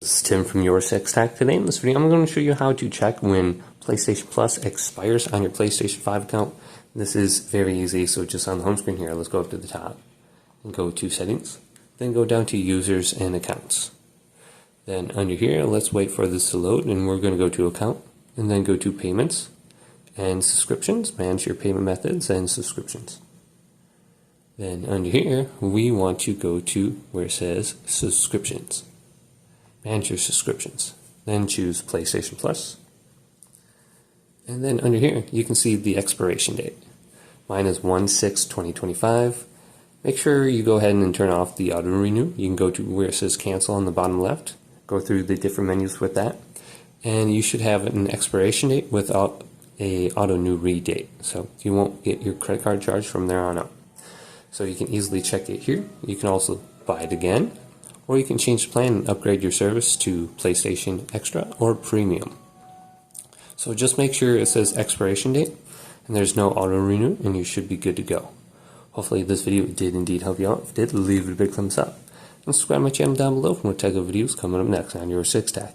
This is Tim from YourSixTech. Today in this video I'm going to show you how to check when PlayStation Plus expires on your PlayStation 5 account. This is very easy, so just on the home screen here, let's go up to the top and go to Settings. Then go down to Users and Accounts. Then under here, let's wait for this to load, and we're going to go to Account, and then go to Payments and Subscriptions. Manage your payment methods and subscriptions. Then under here, we want to go to where it says Subscriptions. Manage your subscriptions. Then choose PlayStation Plus. And then under here, you can see the expiration date. Mine is 1/6/2025. Make sure you go ahead and turn off the auto renew. You can go to where it says cancel on the bottom left. Go through the different menus with that. And you should have an expiration date without a auto renew date. So you won't get your credit card charged from there on out. So you can easily check it here. You can also buy it again, or you can change the plan and upgrade your service to PlayStation Extra or Premium. So just make sure it says expiration date and there's no auto renew, and you should be good to go. Hopefully this video did indeed help you out. If it did, leave it a big thumbs up. And subscribe to my channel down below for more technical videos coming up next on YourSixTech.